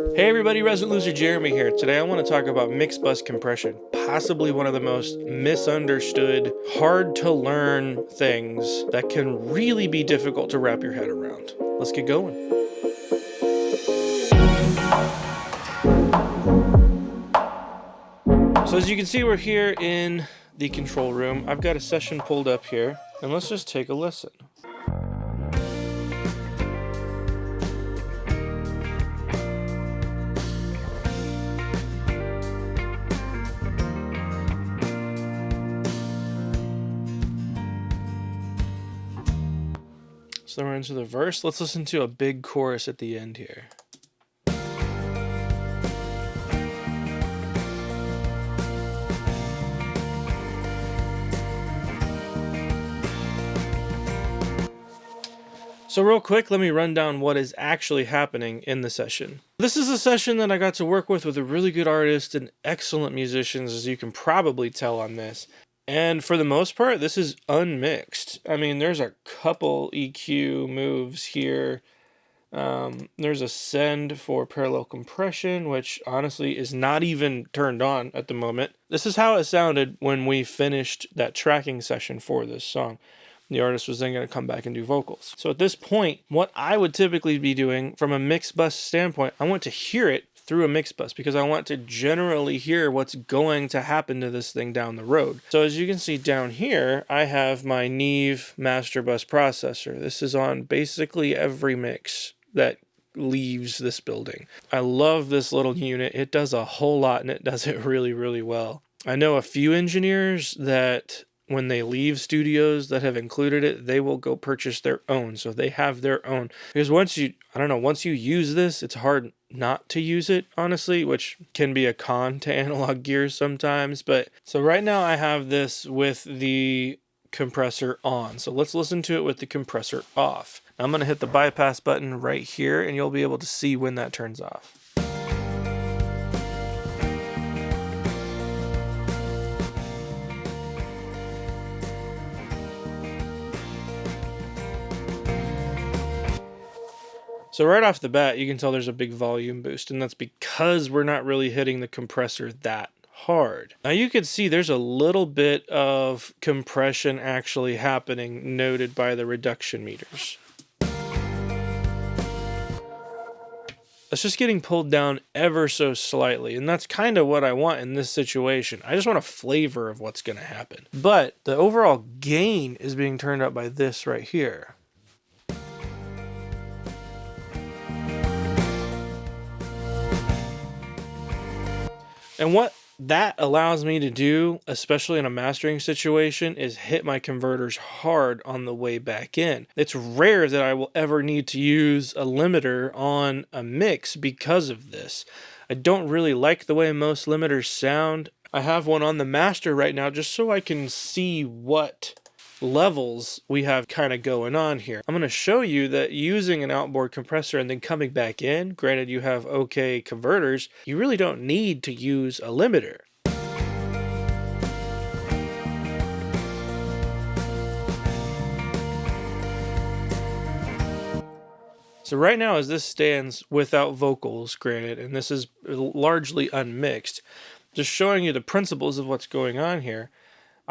Hey everybody, Resident Loser Jeremy here. Today I want to talk about mixed bus compression, possibly one of the most misunderstood, hard to learn things that can really be difficult to wrap your head around. Let's get going. So as you can see, we're here in the control room. I've got a session pulled up here, and let's just take a listen. So then we're into the verse. Let's listen to a big chorus at the end here. So real quick, let me run down what is actually happening in the session. This is a session that I got to work with a really good artist and excellent musicians, as you can probably tell on this. And for the most part, this is unmixed. I mean, there's a couple EQ moves here. There's a send for parallel compression, which honestly is not even turned on at the moment. This is how it sounded when we finished that tracking session for this song. The artist was then going to come back and do vocals. So at this point, what I would typically be doing from a mix bus standpoint, I want to hear it through a mix bus because I want to generally hear what's going to happen to this thing down the road. So as you can see down here, I have my Neve master bus processor. This is on basically every mix that leaves this building. I love this little unit. It does a whole lot and it does it really, really well. I know a few engineers that when they leave studios that have included it, they will go purchase their own. So they have their own. Because once you use this, it's hard not to use it, honestly, which can be a con to analog gears sometimes. But so right now I have this with the compressor on. So let's listen to it with the compressor off. Now I'm going to hit the bypass button right here and you'll be able to see when that turns off. So right off the bat, you can tell there's a big volume boost, and that's because we're not really hitting the compressor that hard. Now you can see there's a little bit of compression actually happening, noted by the reduction meters. It's just getting pulled down ever so slightly, and that's kind of what I want in this situation. I just want a flavor of what's going to happen. But the overall gain is being turned up by this right here. And what that allows me to do, especially in a mastering situation, is hit my converters hard on the way back in. It's rare that I will ever need to use a limiter on a mix because of this. I don't really like the way most limiters sound. I have one on the master right now just so I can see what levels we have kind of going on here. I'm going to show you that using an outboard compressor and then coming back in, granted you have okay converters, you really don't need to use a limiter. So right now as this stands without vocals, granted, and this is largely unmixed, just showing you the principles of what's going on here,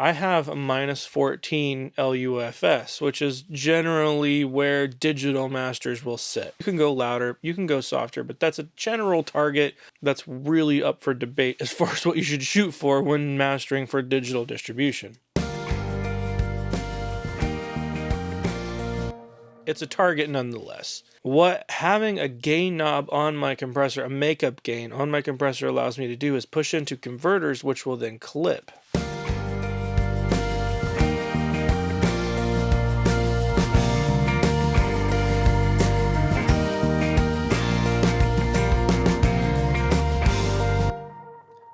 I have a -14 LUFS, which is generally where digital masters will sit. You can go louder, you can go softer, but that's a general target that's really up for debate as far as what you should shoot for when mastering for digital distribution. It's a target nonetheless. What having a gain knob on my compressor, a makeup gain on my compressor, allows me to do is push into converters, which will then clip.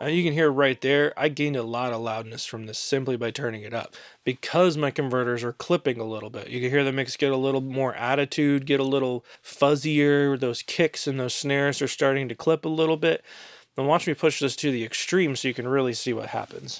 You can hear right there, I gained a lot of loudness from this simply by turning it up because my converters are clipping a little bit. You can hear the mix get a little more attitude, get a little fuzzier. Those kicks and those snares are starting to clip a little bit. And watch me push this to the extreme so you can really see what happens.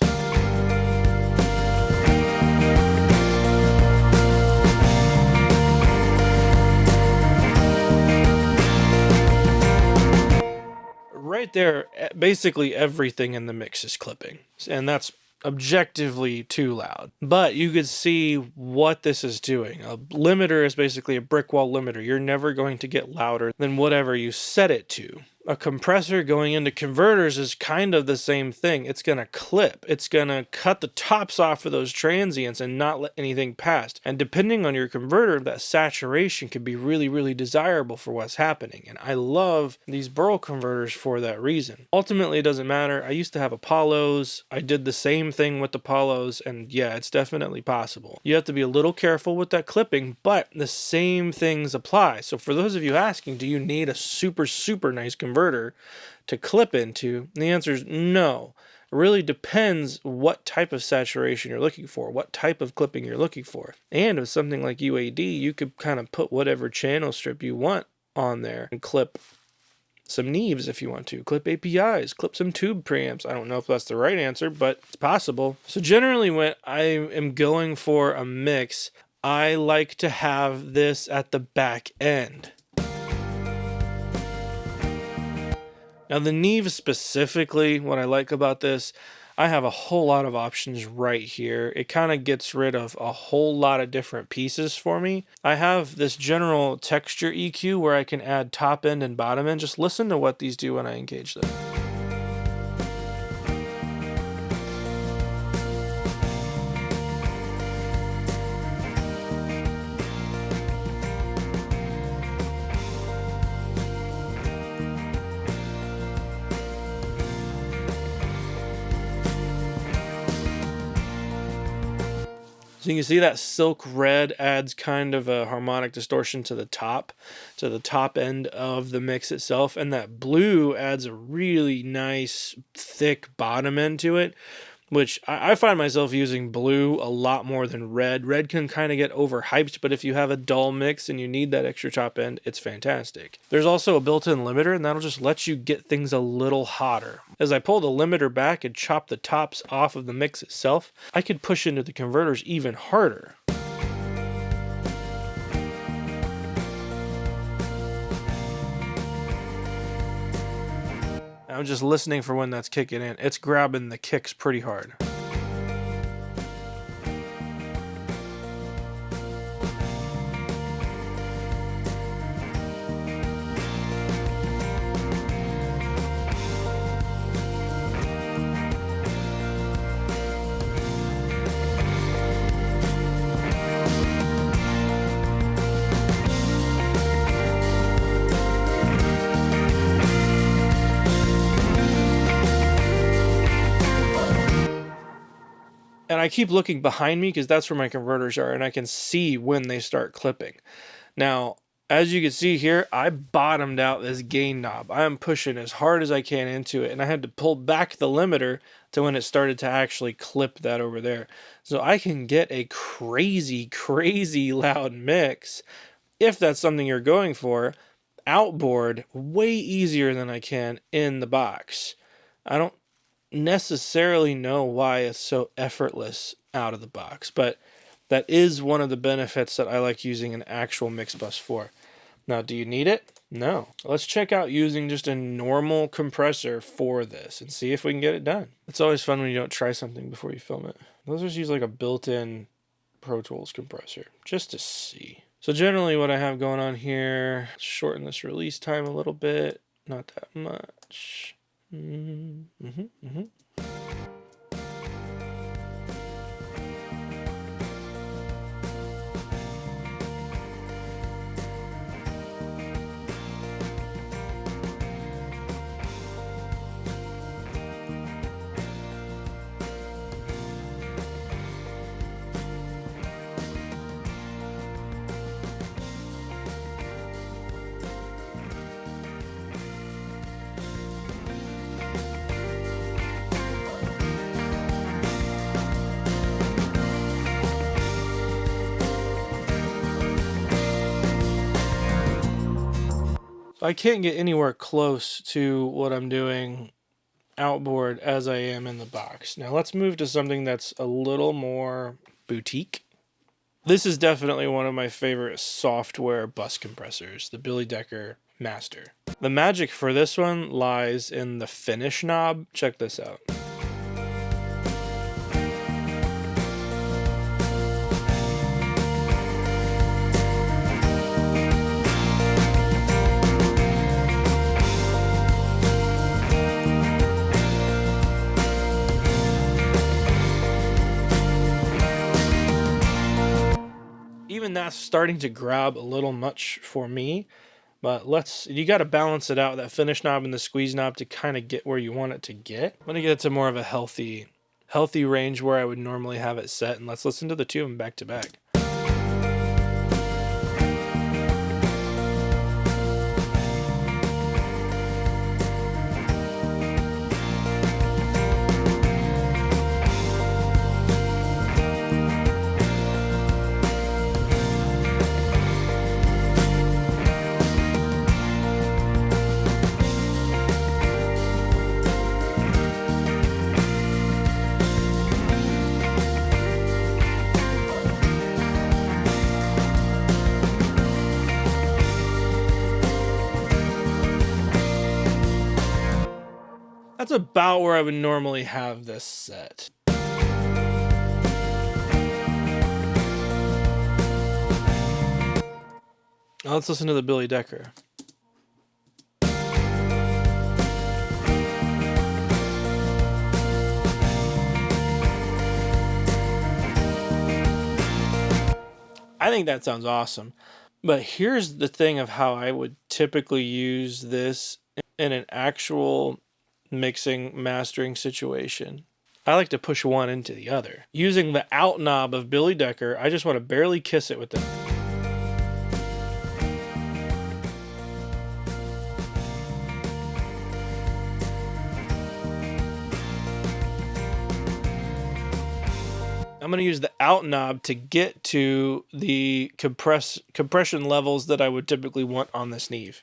right there, basically everything in the mix is clipping, and that's objectively too loud. But you could see what this is doing. A limiter is basically a brick wall limiter. You're never going to get louder than whatever you set it to. A compressor going into converters is kind of the same thing. It's going to clip. It's going to cut the tops off of those transients and not let anything past. And depending on your converter, that saturation could be really, really desirable for what's happening. And I love these burl converters for that reason. Ultimately, it doesn't matter. I used to have Apollos. I did the same thing with Apollos, and yeah, it's definitely possible. You have to be a little careful with that clipping, but the same things apply. So for those of you asking, do you need a super, super nice converter to clip into? The answer is no. It really depends what type of saturation you're looking for, what type of clipping you're looking for. And with something like UAD, you could kind of put whatever channel strip you want on there and clip some Neves if you want to, clip APIs, clip some tube preamps. I don't know if that's the right answer, but it's possible. So generally when I am going for a mix, I like to have this at the back end. Now the Neve specifically, what I like about this, I have a whole lot of options right here. It kind of gets rid of a whole lot of different pieces for me. I have this general texture EQ where I can add top end and bottom end. Just listen to what these do when I engage them. So you can see that silk red adds kind of a harmonic distortion to the top end of the mix itself, and that blue adds a really nice thick bottom end to it, which I find myself using blue a lot more than red. Red can kind of get overhyped, but if you have a dull mix and you need that extra top end, it's fantastic. There's also a built-in limiter, and that'll just let you get things a little hotter. As I pull the limiter back and chop the tops off of the mix itself, I could push into the converters even harder. I'm just listening for when that's kicking in. It's grabbing the kicks pretty hard. And I keep looking behind me because that's where my converters are, and I can see when they start clipping. Now, as you can see here, I bottomed out this gain knob. I am pushing as hard as I can into it, and I had to pull back the limiter to when it started to actually clip that over there. So I can get a crazy, crazy loud mix, if that's something you're going for, outboard way easier than I can in the box. I don't necessarily know why it's so effortless out of the box, but that is one of the benefits that I like using an actual mix bus for. Now, do you need it? No. Let's check out using just a normal compressor for this and see if we can get it done. It's always fun when you don't try something before you film it. Let's just use like a built-in Pro Tools compressor just to see. So generally what I have going on here, shorten this release time a little bit, not that much. I can't get anywhere close to what I'm doing outboard as I am in the box. Now let's move to something that's a little more boutique. This is definitely one of my favorite software bus compressors, the Billy Decker master. The magic for this one lies in the finish knob. Check this out. Even that's starting to grab a little much for me, but you got to balance it out, that finish knob and the squeeze knob, to kind of get where you want it to get. I'm going to get it to more of a healthy range where I would normally have it set, and let's listen to the two of them back to back. That's about where I would normally have this set. Now let's listen to the Billy Decker. I think that sounds awesome. But here's the thing of how I would typically use this in an actual mixing, mastering situation. I like to push one into the other. Using the out knob of Billy Decker, I just want to barely kiss it with the... I'm going to use the out knob to get to the compression levels that I would typically want on this Neve.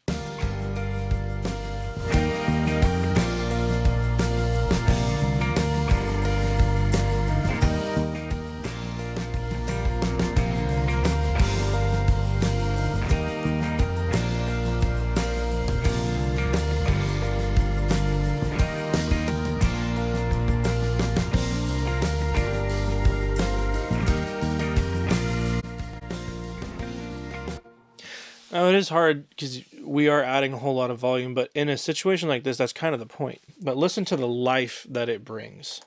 Now, it is hard because we are adding a whole lot of volume, but in a situation like this, that's kind of the point. But listen to the life that it brings.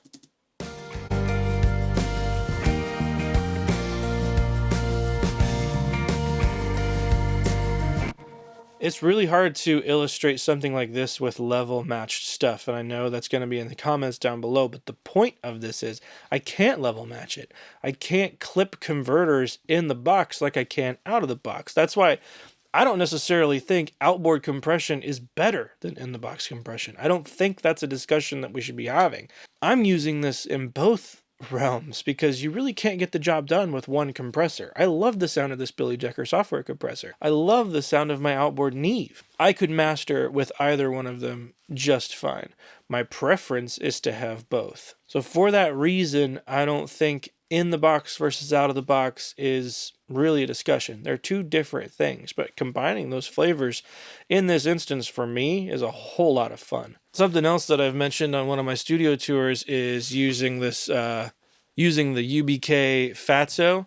It's really hard to illustrate something like this with level matched stuff, and I know that's going to be in the comments down below, but the point of this is I can't level match it. I can't clip converters in the box like I can out of the box. That's why I don't necessarily think outboard compression is better than in-the-box compression. I don't think that's a discussion that we should be having. I'm using this in both realms because you really can't get the job done with one compressor. I love the sound of this Billy Decker software compressor. I love the sound of my Outboard Neve. I could master with either one of them just fine. My preference is to have both. So for that reason, I don't think in the box versus out of the box is really a discussion. They're two different things, but combining those flavors in this instance for me is a whole lot of fun. Something else that I've mentioned on one of my studio tours is using this, using the UBK FATSO.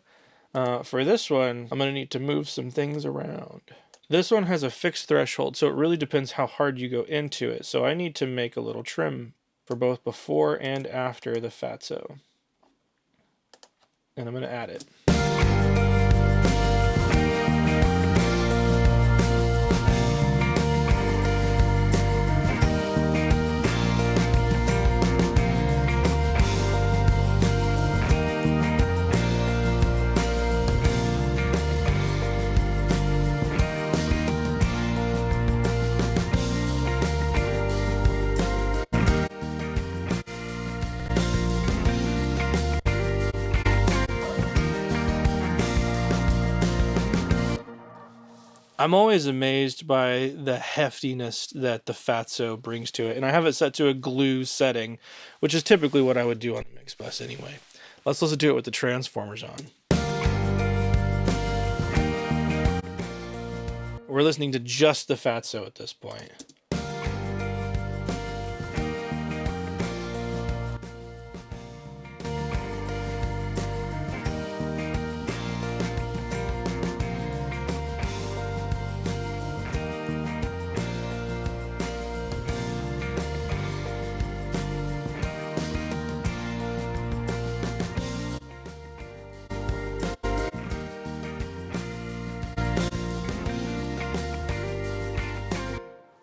For this one, I'm going to need to move some things around. This one has a fixed threshold, so it really depends how hard you go into it. So I need to make a little trim for both before and after the FATSO. And I'm going to add it. I'm always amazed by the heftiness that the FATSO brings to it, and I have it set to a glue setting, which is typically what I would do on the mix bus anyway. Let's listen to it with the transformers on. We're listening to just the FATSO at this point.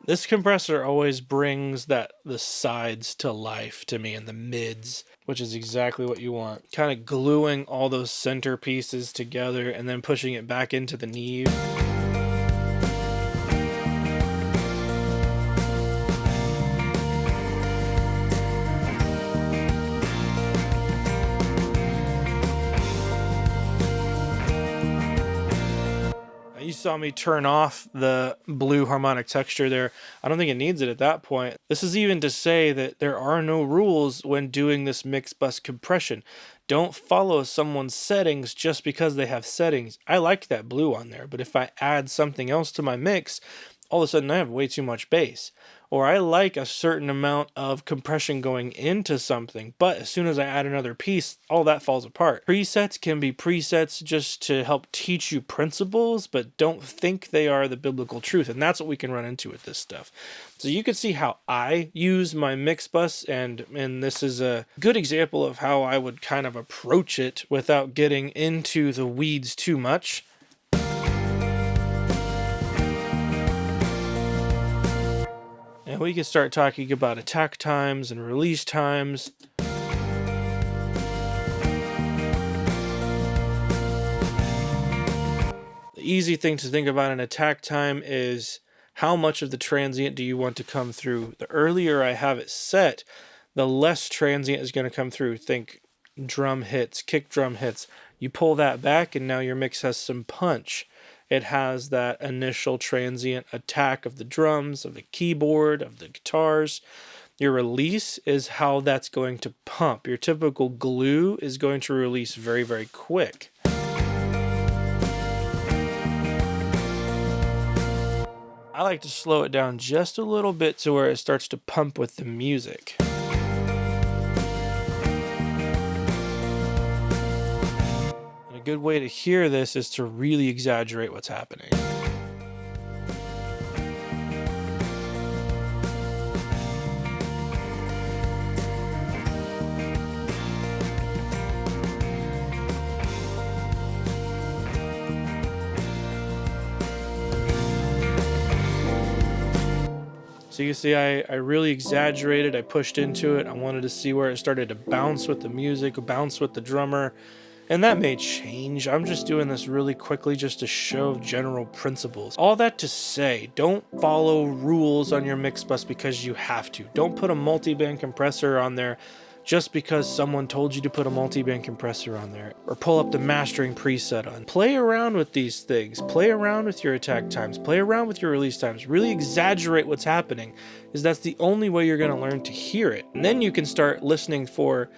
This compressor always brings the sides to life to me, and the mids, which is exactly what you want. Kind of gluing all those center pieces together and then pushing it back into the Neve. You saw me turn off the blue harmonic texture there. I don't think it needs it at that point. This is even to say that there are no rules when doing this mix bus compression. Don't follow someone's settings just because they have settings. I like that blue on there, but if I add something else to my mix, all of a sudden I have way too much bass. Or I like a certain amount of compression going into something, but as soon as I add another piece, all that falls apart. Presets can be presets just to help teach you principles, but don't think they are the biblical truth. And that's what we can run into with this stuff. So you can see how I use my mix bus, and this is a good example of how I would kind of approach it without getting into the weeds too much. And we can start talking about attack times and release times. The easy thing to think about an attack time is how much of the transient do you want to come through. The earlier I have it set, the less transient is going to come through. Think drum hits, kick drum hits. You pull that back and now your mix has some punch. It has that initial transient attack of the drums, of the keyboard, of the guitars. Your release is how that's going to pump. Your typical glue is going to release very, very quick. I like to slow it down just a little bit to where it starts to pump with the music. A good way to hear this is to really exaggerate what's happening. So you can see I really exaggerated, I pushed into it, I wanted to see where it started to bounce with the music, bounce with the drummer. And that may change. I'm just doing this really quickly just to show general principles. All that to say, don't follow rules on your mix bus because you have to. Don't put a multi-band compressor on there just because someone told you to put a multi-band compressor on there, or pull up the mastering preset on. Play around with these things. Play around with your attack times. Play around with your release times. Really exaggerate what's happening, because that's the only way you're going to learn to hear it. And then you can start listening for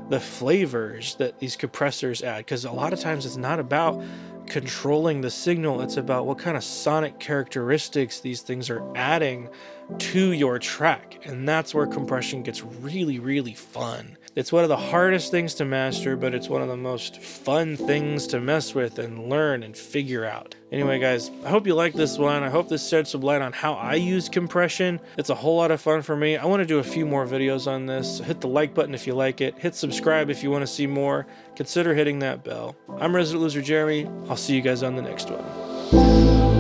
the flavors that these compressors add, because a lot of times it's not about controlling the signal, it's about what kind of sonic characteristics these things are adding to your track. And that's where compression gets really, really fun. It's one of the hardest things to master, but it's one of the most fun things to mess with and learn and figure out. Anyway, guys, I hope you like this one. I hope this sheds some light on how I use compression. It's a whole lot of fun for me. I want to do a few more videos on this. Hit the like button if you like it. Hit subscribe if you want to see more. Consider hitting that bell. I'm Resident Loser Jeremy. I'll see you guys on the next one.